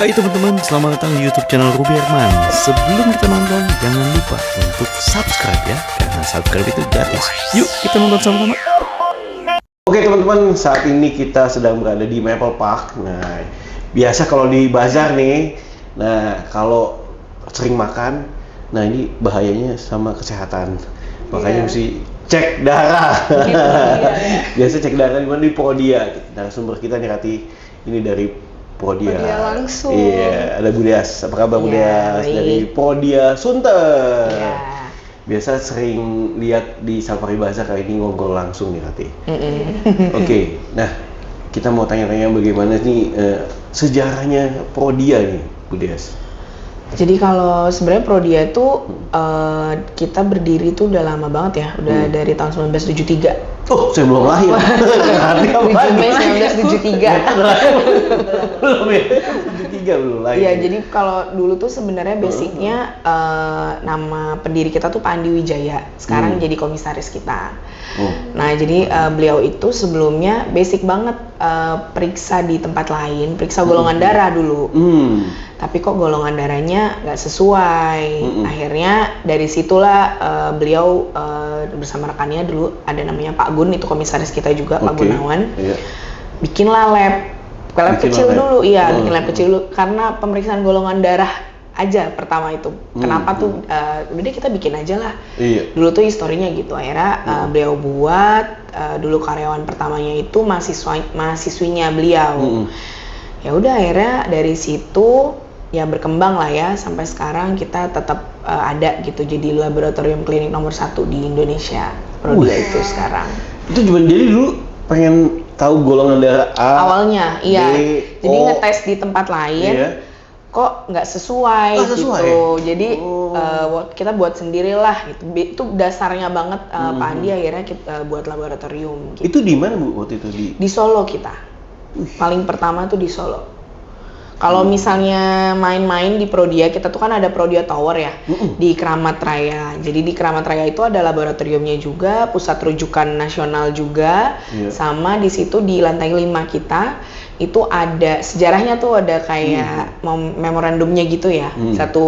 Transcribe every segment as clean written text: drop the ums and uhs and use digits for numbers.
Hai teman-teman, selamat datang di YouTube channel Ruby Herman. Sebelum kita nonton, jangan lupa untuk subscribe ya, karena subscribe itu gratis. Yuk kita nonton sama-sama. Oke teman-teman, saat ini kita sedang berada di Maple Park. Nah, biasa kalau di bazar nih, kalau sering makan, ini bahayanya sama kesehatan. Makanya mesti cek darah. Biasa cek darah di mana? Di Prodia. Narasumber kita nih Rati, ini dari Prodia langsung. Iya, ada Bu Dias. Apa kabar Bu Dias? Dari Prodia Sunter. Biasa sering lihat di Safari Bazar, kali ini ngobrol langsung nih Rati. Oke, nah kita mau tanya-tanya bagaimana nih sejarahnya Prodia nih Bu Dias. Jadi kalau sebenarnya Prodia itu kita berdiri itu udah lama banget ya, udah dari tahun 1973. Oh, saya belum lahir. 7 Mei 1973. Belum ya? 73 belum lahir. Iya, jadi kalau dulu tuh sebenarnya basicnya nama pendiri kita tuh Pak Andi Wijaya. Sekarang jadi komisaris kita. Nah, jadi beliau itu sebelumnya basic banget periksa di tempat lain, periksa golongan darah dulu. Tapi kok golongan darahnya nggak sesuai. Akhirnya dari situlah beliau bersama rekannya dulu ada namanya Pak Gun, itu komisaris kita juga, Pak Gunawan. Bikinlah lab kecil dulu, bikin lab kecil dulu karena pemeriksaan golongan darah aja pertama itu. Kenapa tuh? Udah deh kita bikin aja lah. Dulu tuh historinya gitu. Akhirnya beliau buat dulu karyawan pertamanya itu mahasiswinya beliau. Ya udah akhirnya dari situ ya berkembang lah ya sampai sekarang kita tetap ada gitu jadi laboratorium klinik nomor 1 di Indonesia. Prodia itu sekarang. Itu cuma jadi dulu pengen tahu golongan darah A. Awalnya, iya. Jadi ngetes di tempat lain. Kok nggak sesuai gitu. Jadi kita buat sendirilah gitu. Itu dasarnya banget Pak Andi akhirnya kita buat laboratorium gitu. Itu di mana Bu waktu itu di Solo kita. Paling pertama tuh di Solo. Kalau misalnya main-main di Prodia, kita tuh kan ada Prodia Tower ya, di Keramat Raya. Jadi di Keramat Raya itu ada laboratoriumnya juga, pusat rujukan nasional juga, sama di situ di lantai 5 kita itu ada sejarahnya tuh ada kayak memorandumnya gitu ya. Satu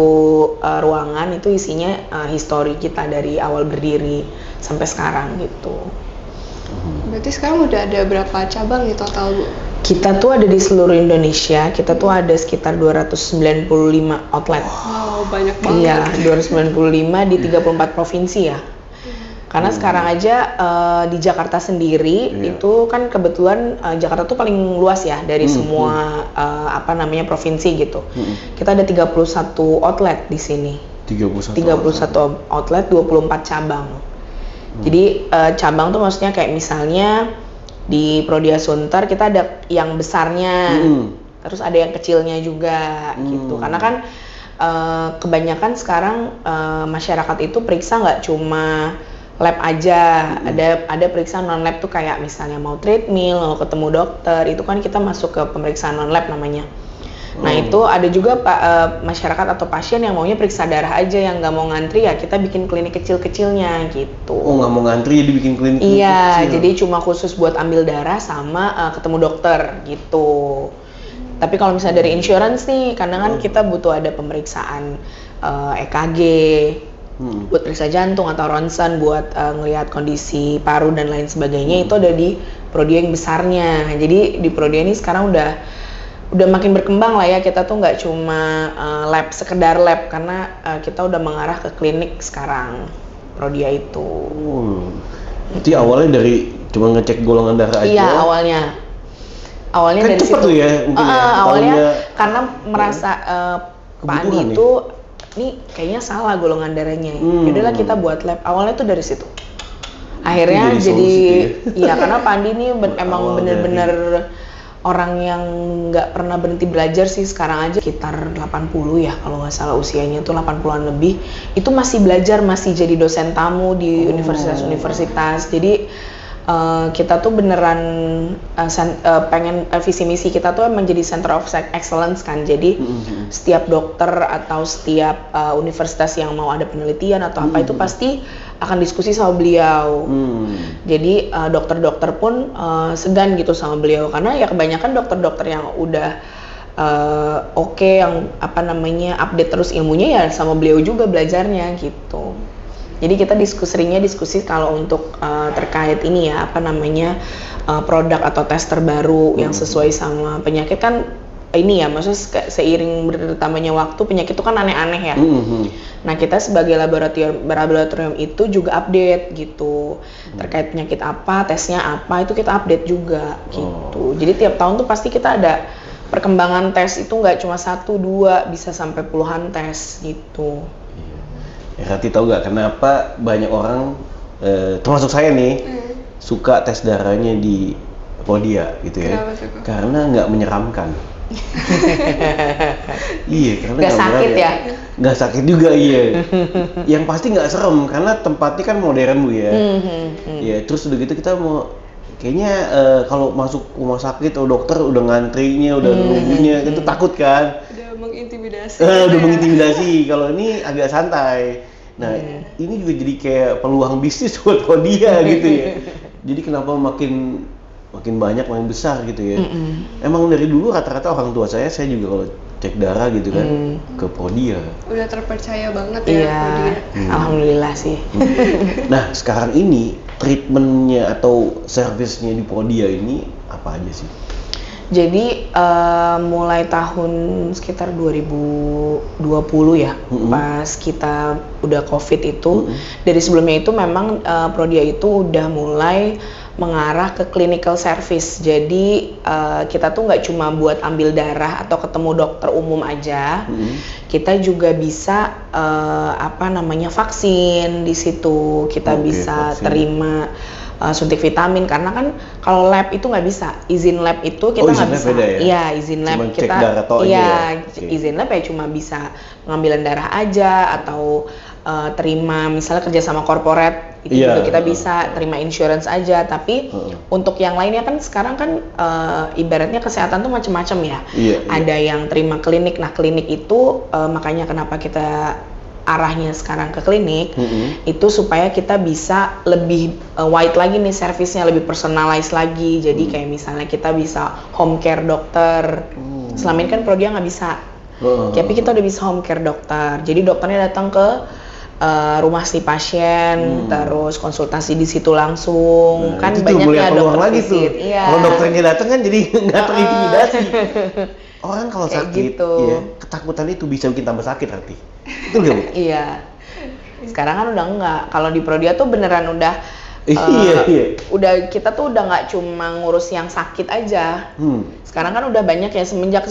ruangan itu isinya histori kita dari awal berdiri sampai sekarang gitu. Berarti sekarang udah ada berapa cabang nih total Bu? Kita tuh ada di seluruh Indonesia, kita tuh ada sekitar 295 outlet. Wow, banyak banget. Iya, 295 di 34 provinsi ya. Karena sekarang aja di Jakarta sendiri itu kan kebetulan Jakarta tuh paling luas ya dari semua provinsi gitu. Kita ada 31 outlet di sini. 31 outlet, 24 cabang. Jadi cabang tuh maksudnya kayak misalnya di Prodia Sunter kita ada yang besarnya, terus ada yang kecilnya juga gitu. Karena kan kebanyakan sekarang masyarakat itu periksa nggak cuma lab aja, ada periksa non lab tuh kayak misalnya mau treadmill, mau ketemu dokter, itu kan kita masuk ke pemeriksaan non lab namanya. Nah itu ada juga masyarakat atau pasien yang maunya periksa darah aja, yang nggak mau ngantri ya kita bikin klinik kecil-kecilnya gitu. Oh nggak mau ngantri ya dibikin klinik kecil? Iya, jadi cuma khusus buat ambil darah sama ketemu dokter gitu. Tapi kalau misalnya dari insurance nih, karena kan kita butuh ada pemeriksaan EKG, buat periksa jantung atau ronsen buat ngelihat kondisi paru dan lain sebagainya, itu ada di Prodia yang besarnya. Jadi di Prodia ini sekarang udah makin berkembang lah ya, kita tuh nggak cuma lab, sekedar lab, karena kita udah mengarah ke klinik sekarang Prodia itu. Jadi awalnya dari cuma ngecek golongan darah aja? Iya, awalnya kan dari situ. Tuh ya, awalnya karena merasa Pak Andi itu ini kayaknya salah golongan darahnya. Yaudahlah kita buat lab. Awalnya tuh dari situ. Akhirnya jadi iya karena Pak Andi ini emang bener-bener orang yang nggak pernah berhenti belajar sih. Sekarang aja sekitar 80 ya kalau nggak salah usianya tuh 80-an lebih, itu masih belajar, masih jadi dosen tamu di universitas-universitas. Jadi kita tuh beneran pengen visi misi kita tuh menjadi center of excellence kan. Jadi setiap dokter atau setiap universitas yang mau ada penelitian atau apa itu pasti akan diskusi sama beliau. Jadi dokter-dokter pun segan gitu sama beliau, karena ya kebanyakan dokter-dokter yang udah oke, yang apa namanya update terus ilmunya ya sama beliau juga belajarnya gitu. Jadi kita seringnya diskusi kalau untuk terkait ini ya apa namanya produk atau tes terbaru yang sesuai sama penyakit kan ini ya, maksudnya seiring bertambahnya waktu penyakit itu kan aneh-aneh ya. Nah kita sebagai laboratorium itu juga update gitu terkait penyakit apa, tesnya apa itu kita update juga gitu. Jadi tiap tahun tuh pasti kita ada perkembangan tes itu nggak cuma 1-2 bisa sampai puluhan tes gitu. Ya, Rati tahu nggak kenapa banyak orang termasuk saya nih suka tes darahnya di Podia gitu ya? Kenapa tuh, Kak? Karena nggak menyeramkan. Iya, karena Nggak sakit ya? Nggak sakit juga, iya. Yang pasti nggak serem karena tempatnya kan modern Bu ya. Ya, terus udah gitu kita mau kayaknya kalau masuk rumah sakit atau dokter udah ngantrinya, udah nunggunya, itu takut kan? Udah mengintimidasi. Udah mengintimidasi. Kalau ini agak santai. Nah, ini juga jadi kayak peluang bisnis buat dia gitu ya. Jadi kenapa makin banyak, makin besar gitu ya. Emang dari dulu rata-rata orang tua saya juga kalau cek darah gitu kan ke Podia. Udah terpercaya banget ya Iya, Podia. alhamdulillah sih. Nah, sekarang ini treatmentnya atau servisnya di Podia ini apa aja sih? Jadi mulai tahun sekitar 2020 ya, pas kita udah COVID itu, dari sebelumnya itu memang Prodia itu udah mulai mengarah ke clinical service. Jadi kita tuh nggak cuma buat ambil darah atau ketemu dokter umum aja, kita juga bisa vaksin di situ. Kita bisa vaksin. terima suntik vitamin karena kan kalau lab itu nggak bisa, izin lab itu kita nggak bisa. Iya, izin lab Cuma cek kita. darah toh aja Iya, ya? Oke. izin lab ya cuma bisa pengambilan darah aja atau terima misalnya kerja sama korporat itu Iya, juga kita bisa terima insurance aja. Tapi untuk yang lainnya kan sekarang kan ibaratnya kesehatan tuh macam-macam ya. Iya, Ada yang terima klinik. Nah klinik itu makanya kenapa kita arahnya sekarang ke klinik itu supaya kita bisa lebih wide lagi nih servisnya, lebih personalized lagi. Jadi kayak misalnya kita bisa home care dokter. Selama ini kan Prodia nggak bisa. Tapi kita udah bisa home care dokter. Jadi dokternya datang ke rumah si pasien, terus konsultasi di situ langsung. Kan itu banyak mulai ya peluang dokter lagi tuh. visit. Iya. Kalau dokternya datang kan jadi nggak terintimidasi. Orang kalau Kayak sakit, gitu. ya, ketakutan itu bisa bikin tambah sakit hati. Itu nggak Bu? Iya. Sekarang kan udah enggak. Kalau di Prodia tuh beneran udah Iya. udah kita tuh udah nggak cuma ngurus yang sakit aja. Sekarang kan udah banyak ya semenjak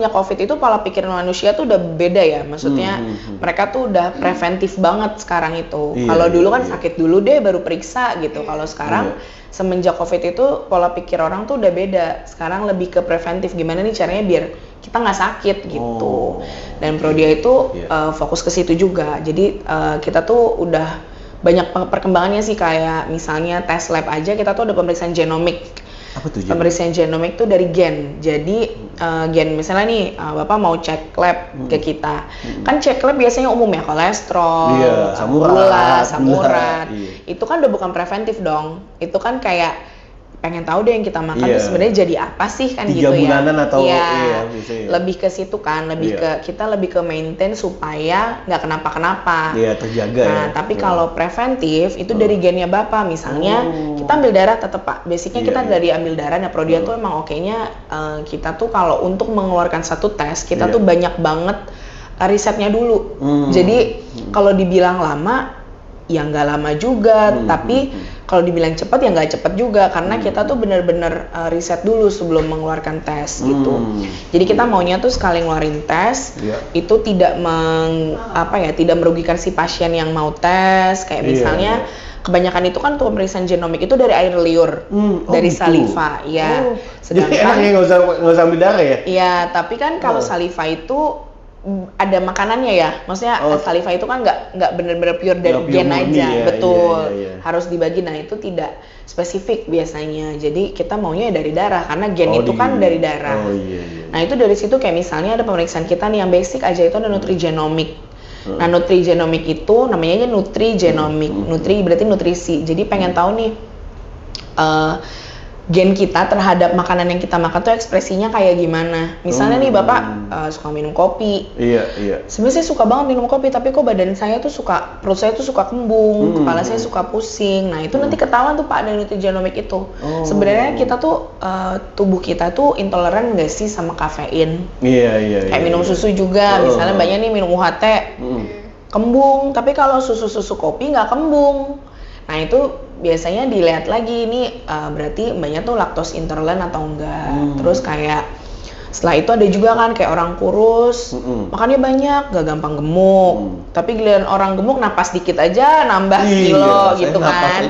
COVID itu pola pikir manusia tuh udah beda ya. Maksudnya mereka tuh udah preventif banget sekarang itu. Iya, Kalau dulu kan iya. sakit dulu deh baru periksa gitu. Kalau sekarang semenjak COVID itu pola pikir orang tuh udah beda. Sekarang lebih ke preventif, gimana nih caranya biar kita nggak sakit gitu. Dan Prodia itu fokus ke situ juga. Jadi kita tuh udah banyak perkembangannya sih, kayak misalnya tes lab aja kita tuh ada pemeriksaan genomik. Apa tuh? Pemeriksaan genomik tuh dari gen. Jadi gen misalnya nih Bapak mau cek lab ke kita. Kan cek lab biasanya umum ya, kolesterol, Iya, asam urat, gula, asam urat. Iya. Itu kan udah bukan preventif dong. Itu kan kayak pengen tahu deh yang kita makan Iya. tuh sebenarnya jadi apa sih kan 3 gitu ya. bulanan atau iya, bisa ya. lebih ke situ kan, lebih Iya. kita lebih ke maintain supaya nggak kenapa-kenapa. Iya, terjaga ya. Nah, tapi kalau preventif itu dari gennya Bapak. Misalnya kita ambil darah tetap Pak. Basicnya Iya, kita iya. dari ambil darah. Nah, Prodia tuh emang okenya kita tuh kalau untuk mengeluarkan satu tes, kita Iya. tuh banyak banget risetnya dulu. Jadi kalau dibilang lama ya nggak lama juga, tapi kalau dibilang cepat ya nggak cepat juga karena kita tuh bener-bener riset dulu sebelum mengeluarkan tes gitu. Jadi kita maunya tuh sekali ngeluarin tes itu tidak tidak merugikan si pasien yang mau tes. Kayak misalnya kebanyakan itu kan tuh pemeriksaan genomik itu dari air liur, dari gitu. saliva, ya. Jadi enaknya nggak usah ambil darah ya? Iya, tapi kan kalau saliva itu ada makanannya ya, maksudnya saliva itu kan nggak bener-bener pure dari Nggak pure gen murni aja, ya, betul. iya. Harus dibagi. Nah itu tidak spesifik biasanya. Jadi kita maunya dari darah karena gen itu kan dari darah. Iya. Nah itu dari situ kayak misalnya ada pemeriksaan kita nih yang basic aja itu ada nutrigenomik. Nah nutrigenomik itu namanya aja nutrigenomik. Nutri berarti nutrisi. Jadi pengen tahu nih gen kita terhadap makanan yang kita makan tuh ekspresinya kayak gimana. Misalnya nih Bapak suka minum kopi. Iya. Sebenarnya saya suka banget minum kopi, tapi kok badan saya tuh perut saya tuh suka kembung, kepala saya suka pusing. Nah itu nanti ketahuan tuh Pak dari nutrigenomik itu. Sebenarnya kita tuh tubuh kita tuh intoleran nggak sih sama kafein? Iya. Kayak minum susu juga, misalnya banyak nih minum UHT, kembung. Tapi kalau susu kopi nggak kembung. Nah itu biasanya dilihat lagi ini berarti mbaknya tuh laktos intoleran atau enggak. Terus kayak setelah itu ada juga kan kayak orang kurus, makannya banyak, gak gampang gemuk. Tapi giliran orang gemuk napas dikit aja nambah kilo gitu kan.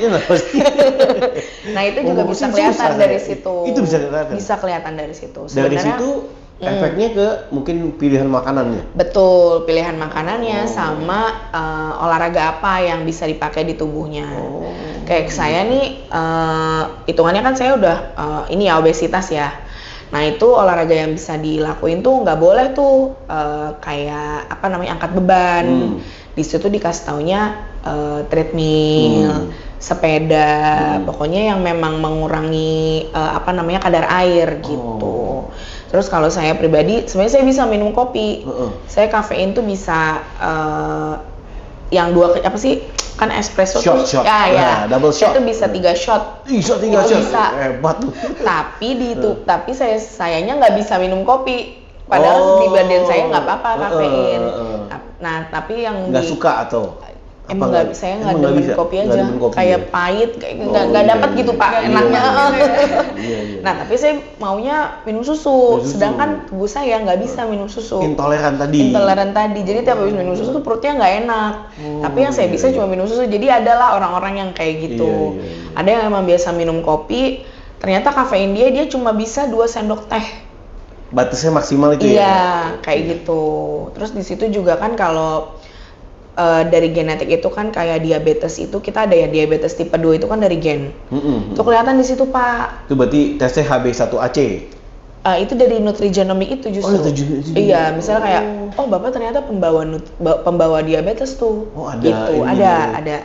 Nah itu juga bisa kelihatan dari situ. Itu bisa kelihatan. Bisa kelihatan dari situ. Dari situ efeknya ke mungkin pilihan makanannya. Betul, pilihan makanannya sama olahraga apa yang bisa dipakai di tubuhnya. Kayak saya nih, hitungannya kan saya udah ini ya obesitas ya. Nah itu olahraga yang bisa dilakuin tuh nggak boleh tuh kayak apa namanya angkat beban. Di situ dikasih taunya treadmill, sepeda, pokoknya yang memang mengurangi apa namanya kadar air gitu. Terus kalau saya pribadi, sebenarnya saya bisa minum kopi. Saya kafein tuh bisa yang apa sih? Kan espresso shot. Ya, double shot. Itu bisa 3 shot. Bisa 3 shot. Bisa. Hebat tuh. Tapi sayanya nggak bisa minum kopi. Padahal di badan saya nggak apa-apa kafein. Nah, tapi yang nggak suka atau emang nggak, saya nggak demen kopi aja, kayak pahit, kayak nggak dapat gitu Pak enaknya. Iya. Nah tapi saya maunya minum susu, sedangkan tubuh saya nggak bisa minum susu. Intoleran tadi. Jadi tiap habis minum susu tuh perutnya nggak enak. Tapi yang saya bisa cuma minum susu. Jadi adalah orang-orang yang kayak gitu. Ada yang emang biasa minum kopi, ternyata kafein dia cuma bisa 2 sendok teh. Batasnya maksimal itu ya? Iya, kayak gitu. Terus di situ juga kan kalau dari genetik itu kan kayak diabetes itu kita ada ya diabetes tipe 2 itu kan dari gen. Itu kelihatan di situ Pak. Itu berarti tesnya HB1AC. Itu dari nutrigenomik itu justru. Iya, misalnya kayak Bapak ternyata pembawa diabetes tuh. Ada. Gitu. Ada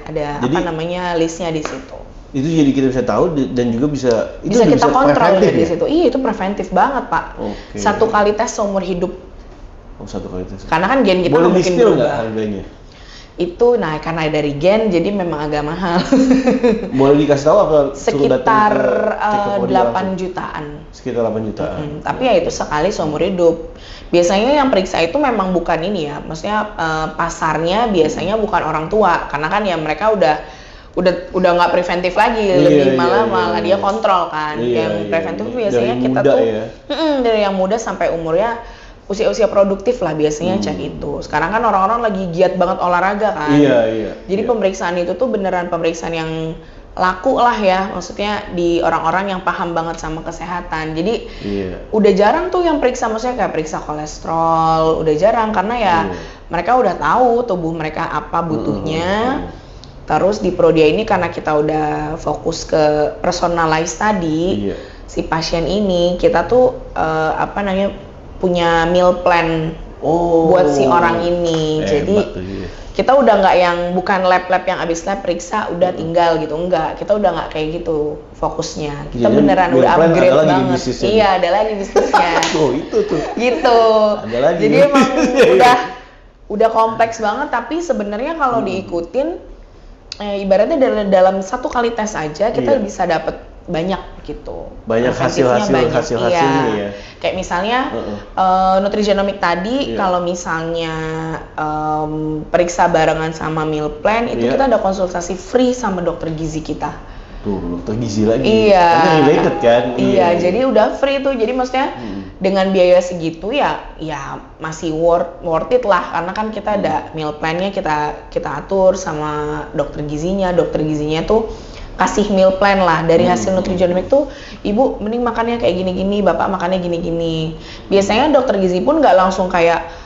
jadi, apa namanya listnya di situ. Itu jadi kita bisa tahu dan juga bisa kita kontrol dari ya? situ. Iya, itu preventif banget Pak. 1 kali tes seumur hidup. 1 kali tes. Karena kan gen kita boleh mungkin berubah. Nggak harganya? Itu karena dari gen jadi memang agak mahal. Boleh dikasih tahu apa? Sekitar 8 jutaan. Sekitar 8 jutaan. Tapi ya itu sekali seumur hidup. Biasanya yang periksa itu memang bukan ini ya, maksudnya pasarnya biasanya bukan orang tua, karena kan ya mereka udah nggak preventif lagi, lebih malah dia kontrol kan. Yang preventif biasanya kita tuh dari yang muda sampai umurnya usia produktif lah biasanya cek itu. Sekarang kan orang-orang lagi giat banget olahraga kan. Jadi pemeriksaan itu tuh beneran pemeriksaan yang laku lah ya, maksudnya di orang-orang yang paham banget sama kesehatan. Jadi udah jarang tuh yang periksa, maksudnya kayak periksa kolesterol, udah jarang karena ya mereka udah tahu tubuh mereka apa butuhnya. Terus di Prodia ini karena kita udah fokus ke personalized tadi, si pasien ini kita tuh punya meal plan buat si orang ini. Jadi kita udah nggak yang bukan lab yang abis lab periksa udah tinggal gitu, enggak. Kita udah nggak kayak gitu fokusnya. Kita beneran udah upgrade banget. Iya, ada lagi bisnisnya. Itu tuh. Gitu. Ada lagi. Jadi emang udah kompleks banget, tapi sebenarnya kalau diikutin ibaratnya dalam 1 kali tes aja kita bisa dapet banyak gitu. Banyak hasil-hasilnya ya. Kayak misalnya nutrigenomik tadi kalau misalnya periksa barengan sama meal plan itu kita ada konsultasi free sama dokter gizi kita. Tuh, dokter gizi lagi. Iya. Karena related kan. Iya, jadi udah free tuh. Jadi maksudnya dengan biaya segitu ya masih worth it lah, karena kan kita ada meal plan-nya kita atur sama dokter gizinya. Dokter gizinya tuh kasih meal plan lah dari hasil nutrigenomik tuh, ibu mending makannya kayak gini-gini, bapak makannya gini-gini. Biasanya dokter gizi pun nggak langsung kayak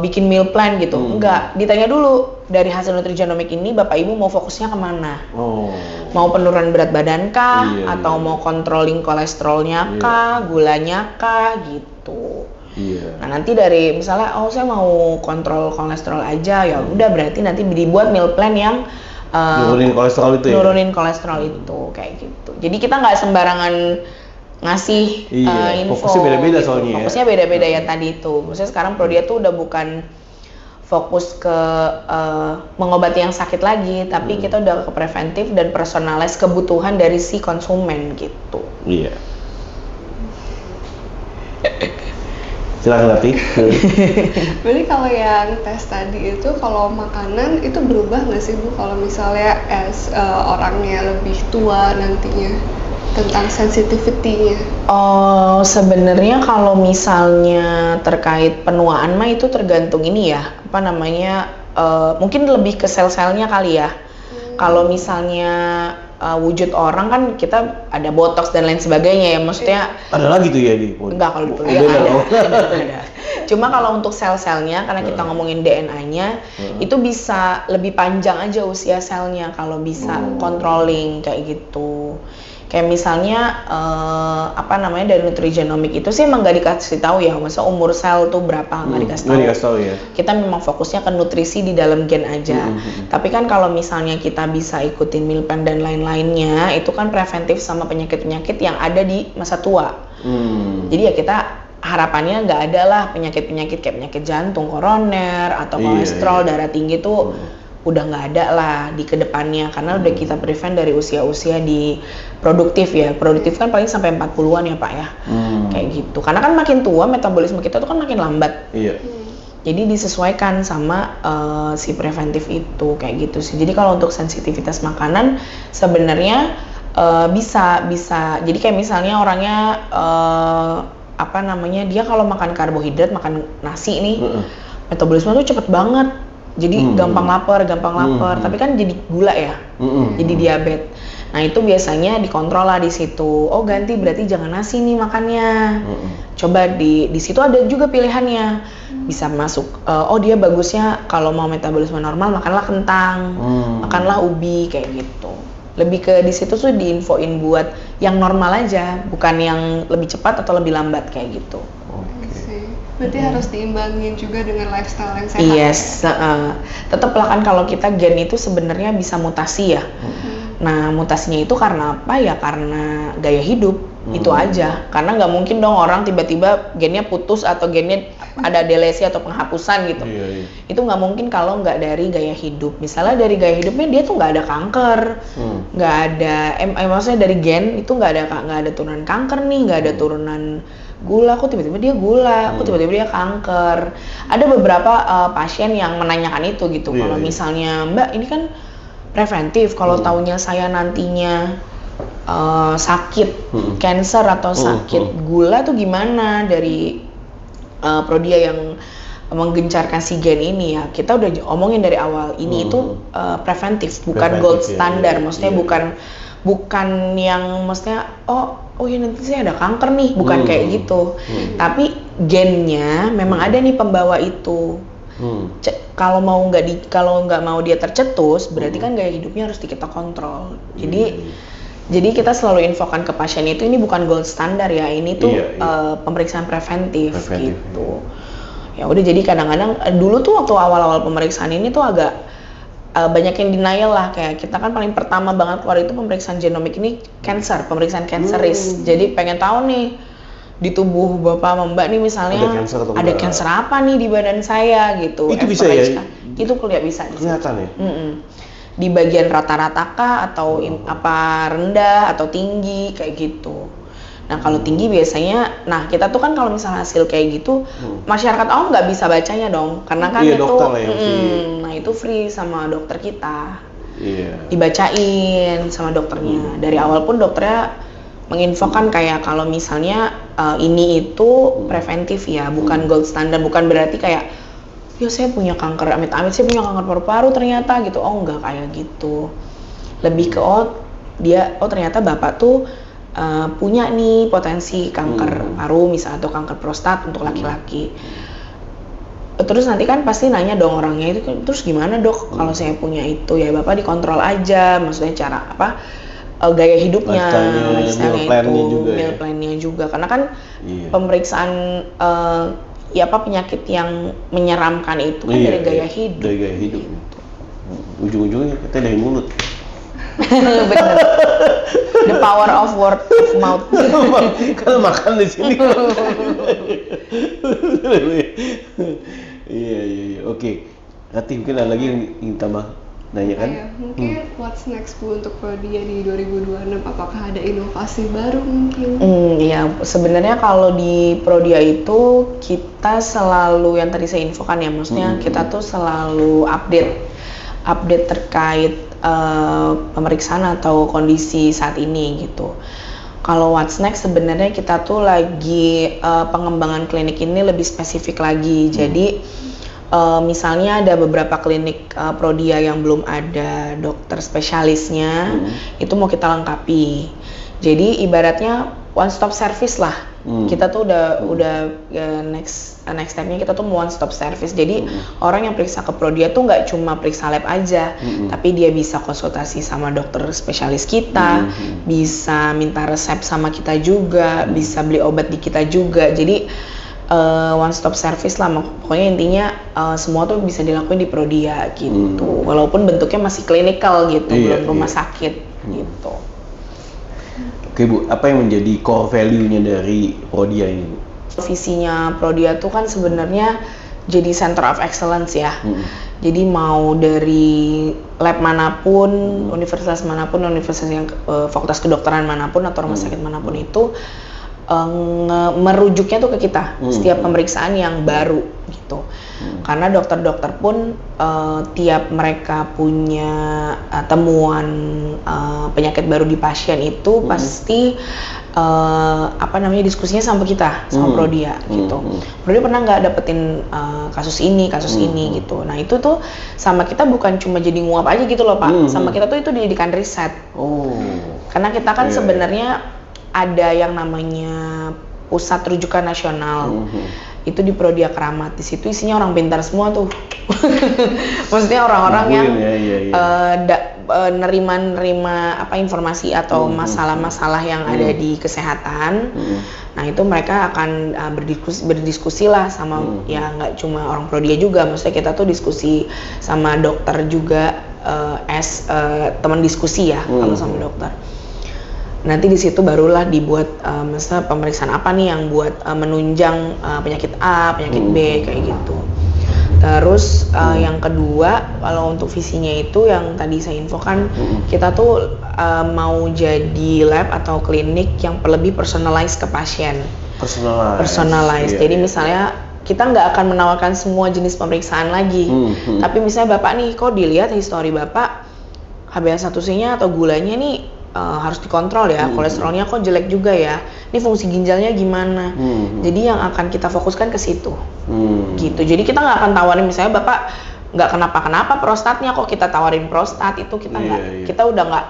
bikin meal plan gitu, enggak, ditanya dulu dari hasil nutrigenomik ini bapak ibu mau fokusnya kemana, mau penurunan berat badan kah, atau mau controlling kolesterolnya kah, gulanya kah gitu. Nah nanti dari misalnya saya mau kontrol kolesterol aja, ya udah berarti nanti dibuat meal plan yang nurunin kolesterol itu ya? Nurunin kolesterol itu kayak gitu. Jadi kita nggak sembarangan ngasih info. Fokusnya beda-beda gitu. soalnya. Fokusnya beda-beda ya tadi itu. Maksudnya sekarang Prodia tuh udah bukan fokus ke mengobati yang sakit lagi, tapi kita udah ke preventif dan personalize kebutuhan dari si konsumen gitu. Iya. Silakan Rati. Berarti kalau yang tes tadi itu kalau makanan itu berubah nggak sih Bu kalau misalnya orangnya lebih tua nantinya tentang sensitivity-nya? Oh, sebenarnya kalau misalnya terkait penuaan mah itu tergantung ini ya, apa namanya, mungkin lebih ke sel-selnya kali ya. Kalau misalnya wujud orang kan kita ada botox dan lain sebagainya ya, maksudnya Ada lagi tuh ya di? enggak, kalau di Udah kuliah ada. ada. Cuma kalau untuk sel-selnya, karena kita ngomongin DNA-nya, itu bisa lebih panjang aja usia selnya kalau bisa controlling kayak gitu. Kayak misalnya apa namanya, dari nutrigenomik itu sih emang nggak dikasih tahu ya, maksudnya umur sel tuh berapa, nggak dikasih tahu. Nggak dikasih tahu ya. Kita memang fokusnya ke nutrisi di dalam gen aja. Tapi kan kalau misalnya kita bisa ikutin meal plan dan lain-lainnya, itu kan preventif sama penyakit-penyakit yang ada di masa tua. Jadi ya kita harapannya nggak ada lah penyakit-penyakit kayak penyakit jantung, koroner, atau kolesterol, darah tinggi tuh udah nggak ada lah di kedepannya, karena udah kita prevent dari usia-usia di produktif ya. Produktif kan paling sampai 40-an ya Pak ya. Kayak gitu. Karena kan makin tua metabolisme kita tuh kan makin lambat. Iya. Jadi disesuaikan sama si preventif itu kayak gitu sih. Jadi kalau untuk sensitivitas makanan sebenarnya bisa. Jadi kayak misalnya orangnya apa namanya, dia kalau makan karbohidrat, makan nasi nih, metabolisme tuh cepet banget. Jadi gampang lapar. Tapi kan jadi gula ya, jadi diabetes. Nah itu biasanya dikontrol lah di situ. Oh ganti, berarti jangan nasi nih makannya. Coba di situ ada juga pilihannya. Bisa masuk. Oh dia bagusnya kalau mau metabolisme normal makanlah kentang, makanlah ubi kayak gitu. Lebih ke di situ tuh diinfoin buat yang normal aja, bukan yang lebih cepat atau lebih lambat kayak gitu. Berarti harus diimbangin juga dengan lifestyle yang sehat. Yes, tetap lah kan kalau kita gen itu sebenarnya bisa mutasi ya. Nah mutasinya itu karena apa ya? Karena gaya hidup itu aja. Karena nggak mungkin dong orang tiba-tiba gennya putus atau gennya ada delesi atau penghapusan gitu. Itu nggak mungkin kalau nggak dari gaya hidup. Misalnya dari gaya hidupnya dia tuh nggak ada kanker, nggak ada, maksudnya dari gen itu nggak ada turunan kanker nih, nggak ada turunan gula, kok tiba-tiba dia gula, kok tiba-tiba dia kanker. Ada beberapa pasien yang menanyakan itu gitu. Kalau misalnya Mbak ini kan preventif, kalau taunya saya nantinya sakit cancer atau sakit gula tuh gimana dari Prodia yang menggencarkan si gen ini ya. Kita udah omongin dari awal, ini itu preventif, bukan gold standard. Maksudnya bukan yang maksudnya oh ya nanti saya ada kanker nih, bukan kayak gitu. Tapi gennya memang ada nih pembawa itu. Kalau nggak mau dia tercetus, berarti kan gaya hidupnya harus kita kontrol. Jadi kita selalu infokan ke pasien itu, ini bukan gold standar ya, ini tuh pemeriksaan preventif gitu. Ya udah, jadi kadang-kadang dulu tuh waktu awal-awal pemeriksaan ini tuh agak banyak yang denial lah, kayak kita kan paling pertama banget keluar itu pemeriksaan genomik ini pemeriksaan canceris. Jadi pengen tahu nih di tubuh bapak sama mbak nih misalnya ada cancer apa nih di badan saya gitu. Itu bisa ya? Itu bisa. Kelihatan ya? Di bagian rata-rata kah atau apa rendah atau tinggi kayak gitu. Nah kalau tinggi biasanya, nah kita tuh kan kalau misalnya hasil kayak gitu, masyarakat awam nggak bisa bacanya dong, karena kan itu, nah itu free sama dokter kita, dibacain sama dokternya. Dari awal pun dokternya menginfokan kayak kalau misalnya ini itu preventif ya, bukan gold standard, bukan berarti kayak ya saya punya kanker amit-amit, saya punya kanker paru-paru ternyata gitu. Oh enggak kayak gitu, lebih ke ternyata bapak tuh punya nih potensi kanker paru misalnya atau kanker prostat untuk laki-laki. Terus nanti kan pasti nanya dong orangnya itu, terus gimana dok kalau saya punya itu? Ya bapak dikontrol aja, maksudnya cara apa, gaya hidupnya, lifestyle-nya itu, meal plan-nya juga. Karena kan pemeriksaan penyakit yang menyeramkan itu kan dari gaya hidup. Dari gaya hidup. Gitu. ujung-ujungnya kita dari mulut. Bener. The power of word of mouth. Kalau makan di sini. Iya. Oke. Rati mungkin ada lagi yang ingin tambah nanya kan? Mungkin what's next Bu untuk Prodia di 2026? Apakah ada inovasi baru mungkin? Iya, sebenarnya kalau di Prodia itu kita selalu yang tadi saya infokan ya, maksudnya kita tuh selalu update terkait pemeriksaan atau kondisi saat ini gitu. Kalau what's next sebenarnya kita tuh lagi pengembangan klinik ini lebih spesifik lagi. Jadi misalnya ada beberapa klinik Prodia yang belum ada dokter spesialisnya, itu mau kita lengkapi. Jadi ibaratnya one stop service lah. Kita tuh udah next stepnya kita tuh one stop service. Jadi orang yang periksa ke Prodia tuh nggak cuma periksa lab aja, tapi dia bisa konsultasi sama dokter spesialis kita, bisa minta resep sama kita juga, bisa beli obat di kita juga. Jadi one stop service lah, pokoknya intinya semua tuh bisa dilakuin di Prodia gitu, walaupun bentuknya masih klinikal gitu, belum rumah sakit gitu. Oke Bu, apa yang menjadi core value-nya dari Prodia ini Bu? Visinya Prodia tuh kan sebenarnya jadi center of excellence ya. Jadi mau dari lab manapun, universitas manapun, universitas yang fakultas kedokteran manapun atau rumah sakit manapun itu merujuknya tuh ke kita setiap pemeriksaan yang baru gitu. Karena dokter-dokter pun tiap mereka punya temuan penyakit baru di pasien itu pasti diskusinya sama kita, sama Prodia gitu. Prodia pernah nggak dapetin kasus ini gitu. Nah itu tuh sama kita bukan cuma jadi nguap aja gitu loh Pak. Sama kita tuh itu dijadikan riset. Karena kita kan sebenarnya ada yang namanya Pusat Rujukan Nasional. Itu di Prodia Keramat. Di situ isinya orang pintar semua tuh. Maksudnya orang-orang yang nerima informasi atau masalah-masalah yang ada di kesehatan. Nah, itu mereka akan berdiskusi lah sama ya nggak cuma orang Prodia juga. Maksudnya kita tuh diskusi sama dokter juga teman diskusi ya kalau sama dokter. Nanti di situ barulah dibuat misalnya pemeriksaan apa nih yang buat menunjang penyakit A, penyakit B kayak gitu. Terus yang kedua, kalau untuk visinya itu yang tadi saya infokan, kita tuh mau jadi lab atau klinik yang lebih personalized ke pasien. Personalized. Jadi misalnya kita nggak akan menawarkan semua jenis pemeriksaan lagi. Tapi misalnya Bapak nih, kok dilihat histori Bapak HbA1c-nya atau gulanya nih harus dikontrol ya, kolesterolnya kok jelek juga ya, ini fungsi ginjalnya gimana. Jadi yang akan kita fokuskan ke situ gitu. Jadi kita nggak akan tawarin misalnya Bapak nggak kenapa-kenapa prostatnya, kok kita tawarin prostat, itu kita nggak, kita udah nggak,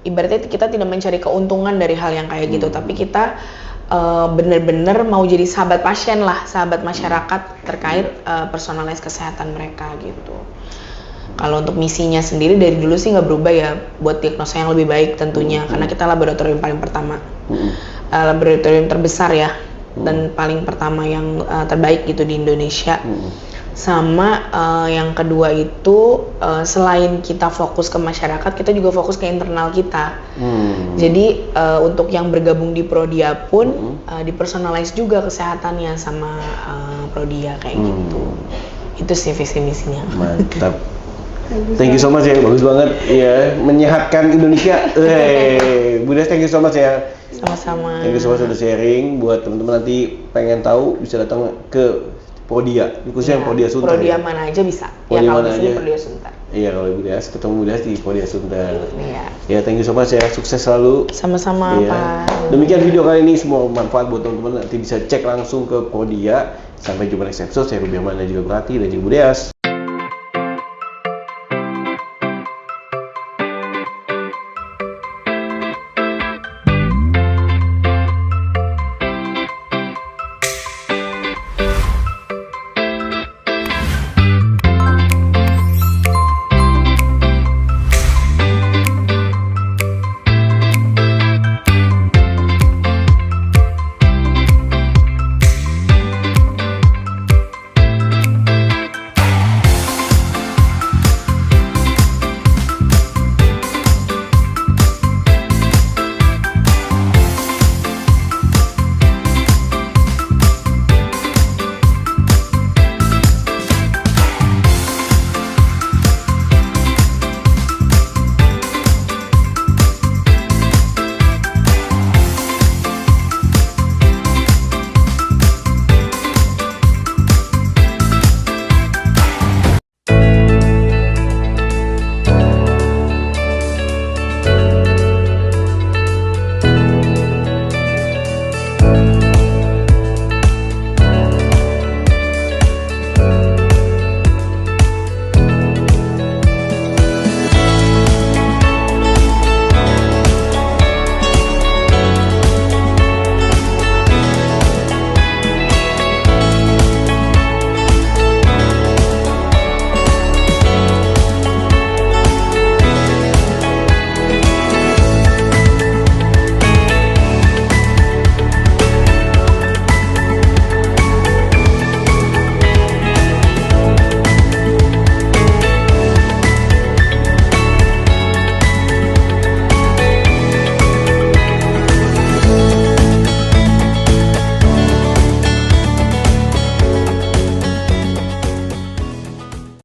ibaratnya kita tidak mencari keuntungan dari hal yang kayak gitu, tapi kita bener-bener mau jadi sahabat pasien lah, sahabat masyarakat terkait personalize kesehatan mereka gitu. Kalau untuk misinya sendiri dari dulu sih nggak berubah ya, buat diagnosa yang lebih baik tentunya, karena kita laboratorium paling pertama, laboratorium terbesar ya, dan paling pertama yang terbaik gitu di Indonesia. Sama yang kedua itu selain kita fokus ke masyarakat, kita juga fokus ke internal kita. Jadi untuk yang bergabung di Prodia pun dipersonalize juga kesehatannya sama Prodia kayak gitu. Itu sih visi misinya. Mantap. Thank you so much ya, bagus banget ya, menyehatkan Indonesia. Bu Des, thank you so much ya. Sama-sama. Thank you so much udah sharing. Buat teman-teman nanti pengen tahu bisa datang ke Prodia, khususnya yang Prodia Sunter. Prodia ya? mana aja bisa. Prodia ya kalau mana di sini aja. Prodia Sunter. Iya, kalau Bu Des ketemu Bu Des di Prodia Sunter. Iya. Ya, thank you so much ya, sukses selalu. Sama-sama Ya. Pak. Demikian video kali ini, semua bermanfaat buat teman-teman. Nanti bisa cek langsung ke Prodia. Sampai jumpa next episode. Saya Ruby Arman dan juga Berarti dan juga Bu Des.